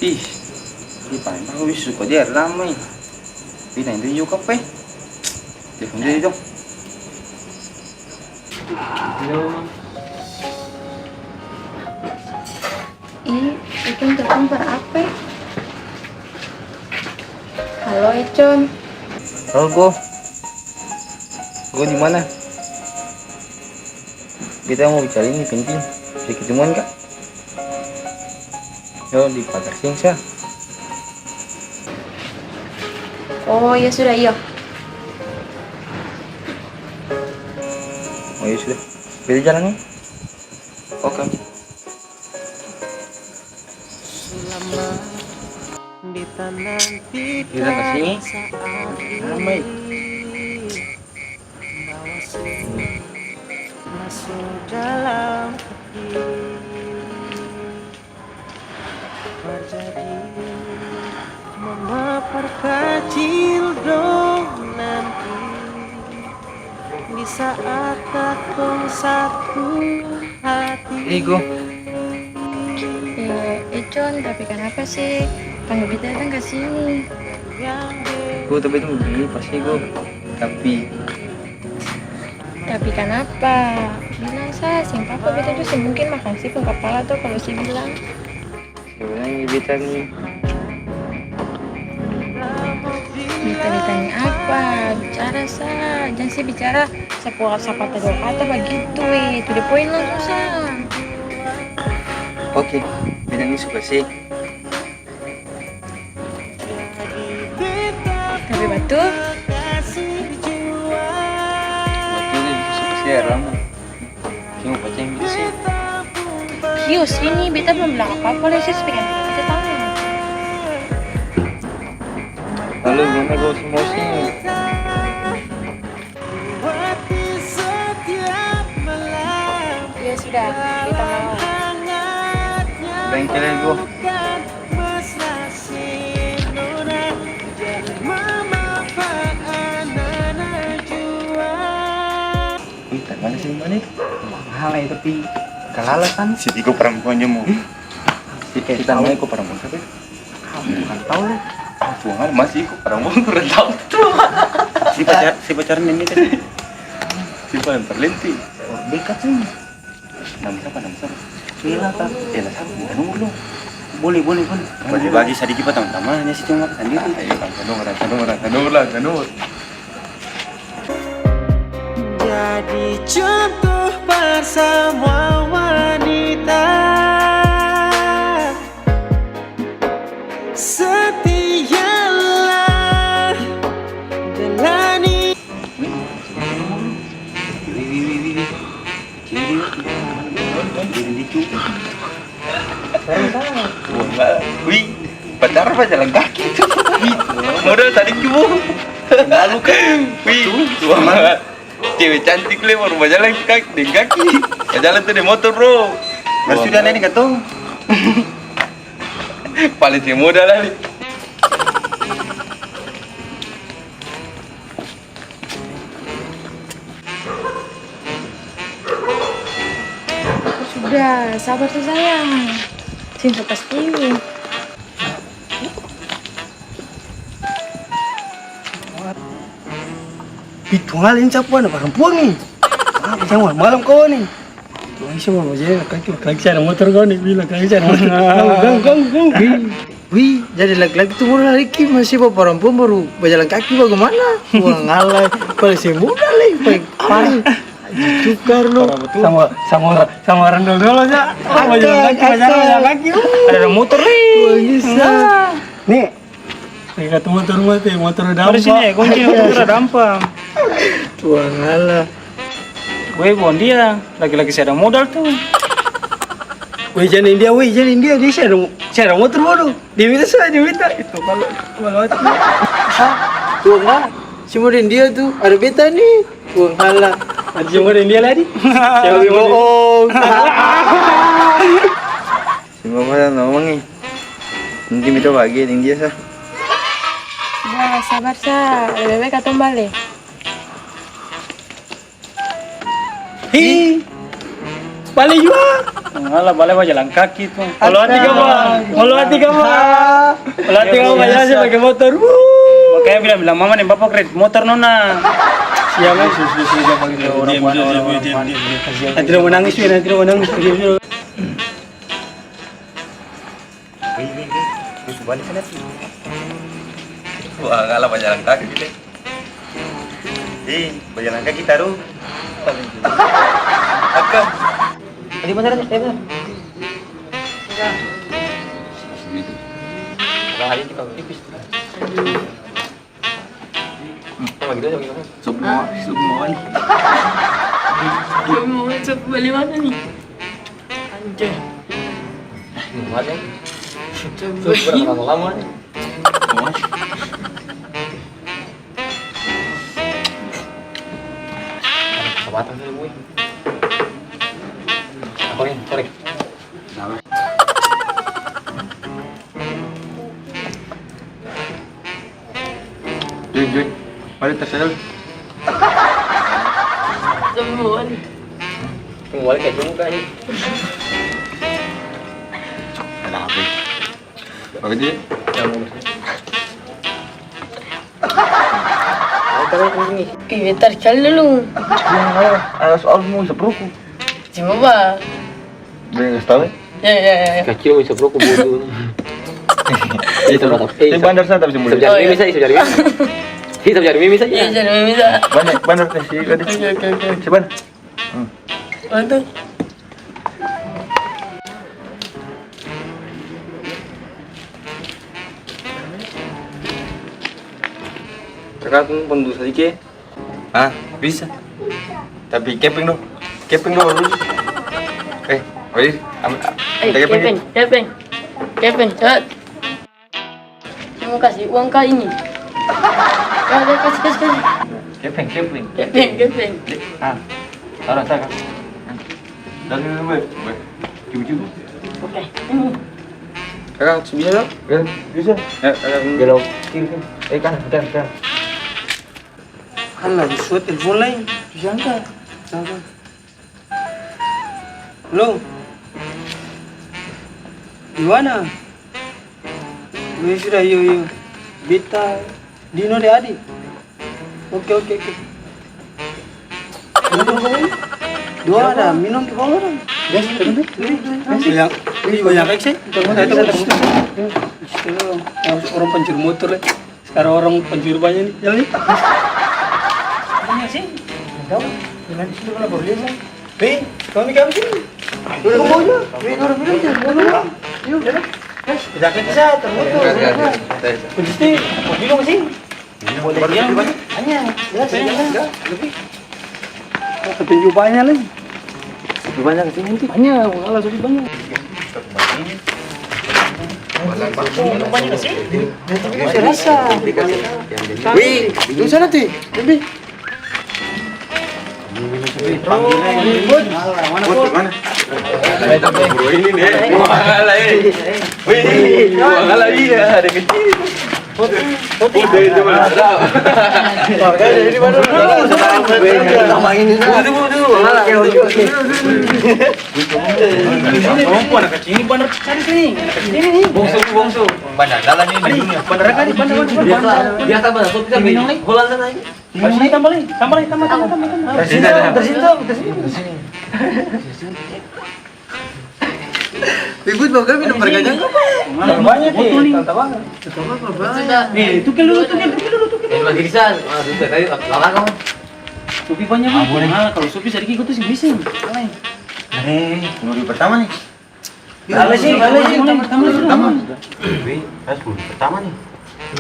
Ih, di paling aku bisa suka dia lama nih. Pindah itu juga pe. Telepon dia dong. Halo. Icon telepon per apa? Halo Icon. Halo Go di mana? Kita mau bicara ini penting. Bisa ketemuan kak? Yo di Pagar Singsa. Oh ya sudah iya. Oh ya sudah. Beda jalannya. Oke. Kita kesini. Ramai. Masuk dalam hati terjadi memapar kecil dong nanti di saat takung satu hati. Go. Icon tapi kenapa sih? Panggil kita datang ke sini. Go tapi itu begini pasti go. Tapi kenapa? Bilang saya, sing papa beta tuh mungkin makan sih pun kepala tuh kalau sih bilang. Sebenarnya beta nih. Beta ditanya apa? Bicara sah, jangan sih bicara siapa dua kata begitu itu the point lah susah. Oke, beta ini suka sih. Tapi batu. Seram. Cuma baca yang gitu sih. Kius ini beta belum bilang apa-apa lah sih sebagian kita tahu. Lalu gimana gue emosi? Ya sudah, kita mau. Bengkelnya gue. Mana sih mana itu? Mahal ya tapi kalala kan. Si Tiko perempuannya mau. Kita namanya kok perempuan siapa? Kamu kan tahu lu. Tuhan masih kok perempuan kurang tahu tuh. Si pacaran ini kan. Si paling terlenti. Dekat sih. Nama siapa? Mila tak? Ya lah siapa? Bukan nomor lu. Boleh. Bagi sedikit pak teman-temannya sih cuma sendiri. Nomor. Jadi contoh bersama wanita setialah jalani. Wih, pacar apa jalan kaki tuh? Modal tadi cubu. Lalu kan, wih, tua banget. Cewek cantik le baru jalan di kaki. Ya jalan tuh di motor bro. Masih udah nih katong. Paling si modal lah. Sudah, sabar tuh sayang. Cinta pasti. Itu ngalin siapa na perempuan nih? Jangan malam kau nih. Tuh siapa mau jadi laki ada motor kau nih bilang laki ada motor. Gang. Wih, jadi laki-laki tuh muda lagi masih bawa perempuan baru berjalan kaki bagaimana? Wah ngalai, paling si muda lagi, paling Cukar lu sama orang dulu aja. Berjalan kaki. Ada motor nih. Bisa. Nih. Lihat motor dampak. Di sini kunci motor dampak. Tua ngalah. Gue bondi dia, lagi-lagi saya ada modal tuh. Wih jangan India dia share motor bodoh. Dia minta itu kalau itu. Tua ngalah. Cuma dia tuh ada beta nih. Tua ngalah. Ada cuma dia lagi. Siapa bohong. Semua orang ngomong nih. Nanti kita bahagia dengan dia sah. Udah, sabar sah. Lebih baik katong balik. Hi. Balik juga. Ngalah balik mah jalan kaki tuh. Kalau hati kamu, kalau hati kamu, kalau hati kamu banyak sih pakai motor. Makanya bilang mama nih bapak kredit motor nona. Siapa susu dia panggil orang nanti dia mau nangis, nanti dia mau nangis. Wih, balik sana sih. Wah, ngalah berjalan kaki kita. Berjalan kaki taruh. Akam. Di mana nih? Benar. Bahaya kita tipis. Sama gitu. Semua. Mau masuk balik mana nih? Anjir. Mana? Berapa lama nih? Sahabatan dulu gue. Apa nih? Sorry. Jun. Balik tersedal. Semua. Balik kayak cuma kayaknya. Ada apa? Apa dia? Kita cari dulu. Ada soal mau seproku. Cuma apa? Bang, tahu? Ya. Kecil bisa perlu kumpul. Itu Ini bandar sana tapi semula. Sebenarnya mimi saja sebenarnya. Kita cari mimi saja. Iya, jadi bisa. Bandar sih tadi. Oke. Coba. Mantap. Kakak pun sedikit. Ah, bisa. Tapi keping dong. Dulu. Wait. Kevin, cat. Mau kasih uang kali ini. Ada kasih. Keping. Kevin. Ah. Taruh sana. Dari dulu, Cubu. Oke. Kakak bisa dong? Bisa. Gelau. Kan. Alah, disuat telepon lain. Disangka. Halo. Di mana? Sudah, yuk. Beta, Dino de Adi. Oke. Minum kamu? Dua ada, minum ke bawah orang. Banyak sih. Orang pencuri motor lah. Sekarang orang pencuri banyak nih. Jalan nih. Banyak sih. Tahu? Dengan di situ kalau boleh lah. Kami sini. Dulu aja. Orang bilang jangan. Yuk, jalan. Jaket saya termotor. Kunci minum sih. Boleh dia. Hanya, jelas. Lebih. Petinju banyak lagi. Lebih banyak ke sini nanti. Banyak, kalau lebih banyak. Banyak sih. Saya rasa. Wih, di sana tuh. Lebih. Mana? Bro ini nih. Ngalah iya, ada kecil. Udah itu mana? Dari mana? Sama ini. Ngalah. Kamu anak kecil ini bandar cari sini. Bongsu. Bandar dalan ini. Bandar kali bandar. Dia tambah satu kita minum nih. Holan sana lagi. Ini tambah lagi. Tersinta. Ikut bawa minum bergajang. Banyak nih. Sudah. Nih, tukil dulu. Mas Girisan, sudah tadi lala kamu. Supi banyak boleh. Kalau Supi sedikit ikut tuh sih bisa. Nuri pertama nih. Kalah sih. Pertama. Wih, pertama nih.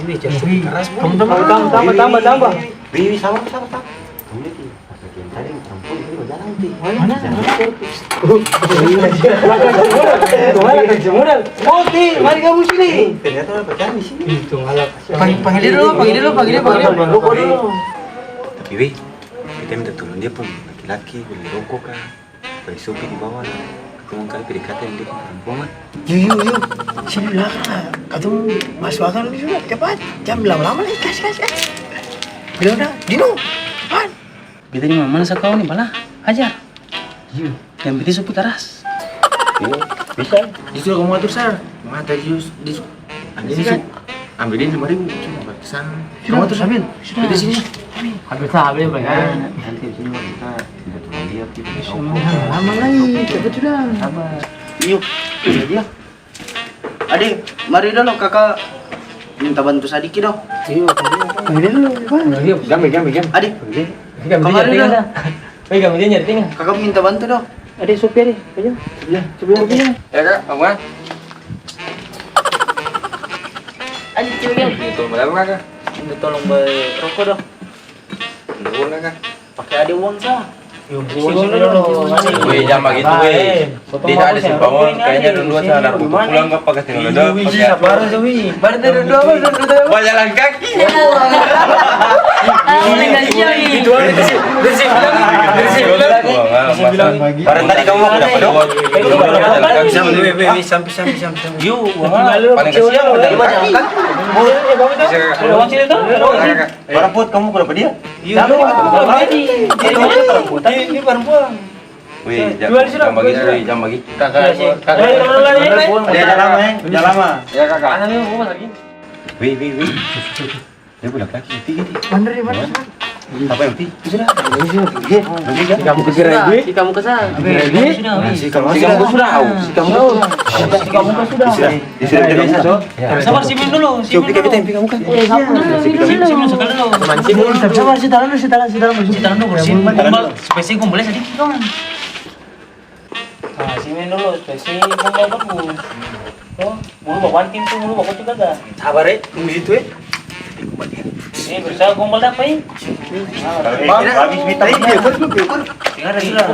Ini jangan keras. Tambah. Wih, sama. Kamu nih. Tadi perempuan itu berjalan nih. Mana? Mari kamu sini. Ternyata berjalan di sini. Itu malah. Panggil dulu. Tapi wih, kita minta tolong dia pun laki-laki boleh rokok kah? Boleh Sopi di bawah lah. Ketemu kali PDKT yang dia perempuan. Yuk. Sini belakang. Kata masuk akal juga. Cepat. Jangan lama-lama lagi. Kas. Bilang dah. Dino. Pan. Beta ini mana sekau nih, malah ajar. Yang beti Supi keras. Iya, bisa. Disuruh kamu atur sar. Mata disuruh. Anjing disuruh. Ambilin 5.000 cuma batasan. Kamu atur sambil. Sudah di sini. Habis lah, habis bayar. Nanti di sini mah kita tidak terlalu lihat kita. Lama lagi, cepat sudah. Sabar. Yuk, ini dia. Adik, mari dulu kakak minta bantu sedikit dong. Iya, mari dulu. Gam. Adik, Gam Kamar dia dulu. tinggal. Woi, gam dia nyari tinggal. kakak minta bantu dong. Adik supir deh, ayo. Sebelah sini. Ya kak, kamu kan? Adik juga. Itu berapa kakak? Minta tolong beli rokok dong. Dua kakak. Pakai adik uang sah. Wih, jangan begitu, wih. Tidak ada simpangan, kayaknya dulu sadar untuk pulang nggak pakai tinggal udah. Baru Zoe. Baru dari dua Berjalan kaki. Barang tadi kamu mau dapat dong? Sampai. Yuk, paling kesian udah kaki. Barang put kamu berapa dia? Ini perempuan. Wih, jangan bagi, jangan bagi. Kakak. Dia lama. Ya kakak. Wih. Dia budak lagi, tinggi. Bener. Apa yang tinggi? Sudah. Kamu kesana. Kamu kesana. Si kamu sudah. Disuruh dia kamu kan? Sabar simin dulu. Coba kita kamu kan? Simin sekali dulu. Sabar, si tangan dulu. Bersih. Kumpul, spesies kumpulnya sedikit kawan. Nah, simin dulu, spesies kumpul bagus. Oh, bulu bawa tim tuh, bulu bawa juga gak? Sabar tunggu situ Ini berusaha kumpul apa ya? Habis minta Tinggal ada sudah.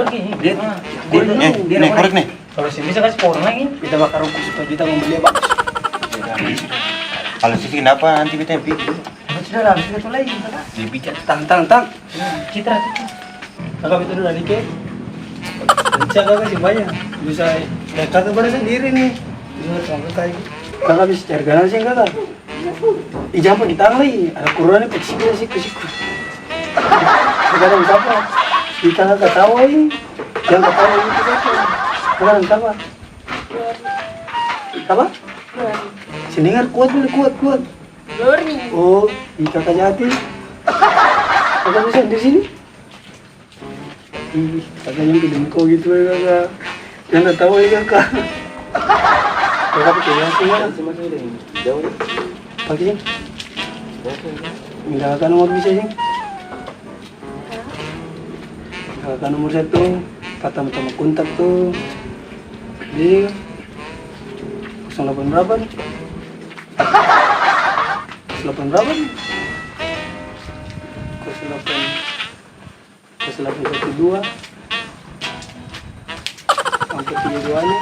Nih, korek nih. Kalau sini bisa kasih orang lagi. Kita bakar rukus supaya kita membeli apa? Kalau sih kenapa nanti kita yang pikir? Sudah lah, kita tuh lagi. Dibicara. Tang. Citra. Kakak itu dulu dikit. Bisa kakak sih banyak. Bisa kakak pada sendiri nih. Bisa sama kakak. Kakak bisa cari ganas sih kakak. Jangan di tangan lagi. Ada kurannya kecil sih. Kakak bisa apa? Kita kakak ketawa ini. Jangan ketawa gitu kakak. Kakak ketawa. Apa? Sini kan kuat. Lurni. Oh, di kakak jati. Kakak bisa di sini. Ih, kakaknya gede kau gitu ya kakak. Jangan tahu ya kakak. Kakak pakai yang sih kan? Jauh. Pakai sih. Minta kakak nomor bisa sih. Kakak nomor 1. Pertama kontak tuh. Jadi 08 berapa nih? 08 berapa nih? 0812 sampai 32 nya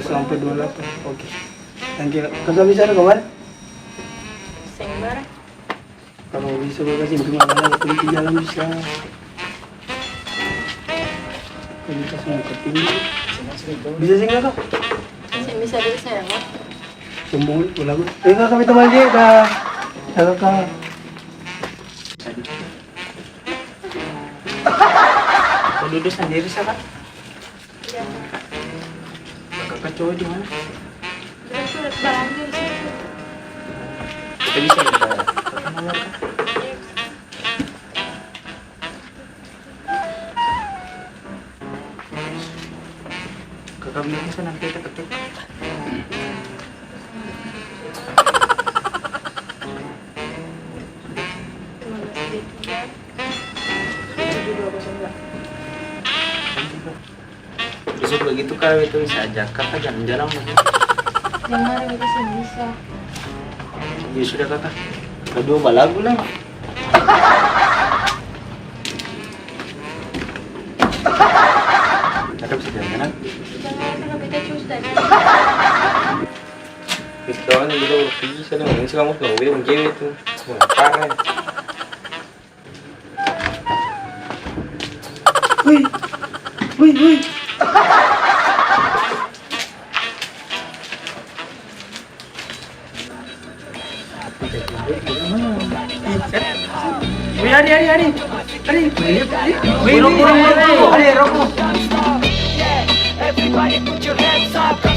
028. Oke. Thank you. Kakak bisa ada kawan? Sengbar. Kalau bisa kakak simpen mana kalau di jalan bisa. Kalau bisa semua ketinggi. Bisa sih kakak? Bisa ya, Mas. Sombong itu lagu. Kakak minta mandi dah. Kakak. Duduk sendiri kakak. Kakak cowok di mana? Surat barangnya di situ. Kita bisa kita. Kakak bilang sana nanti kita ketik. Besok begitu kak itu bisa ajak kakak jalan-jalan mungkin. Jangan bisa. Ya sudah kakak. Kedua lagu lah. Kakak bisa jalan-jalan? Jangan kita custa. Kawan gitu bisa dong. Ini kamu tuh video cewek itu. Wah, parah. Wih. Wih, Adi. Wih, rokok. Everybody put your hands up, come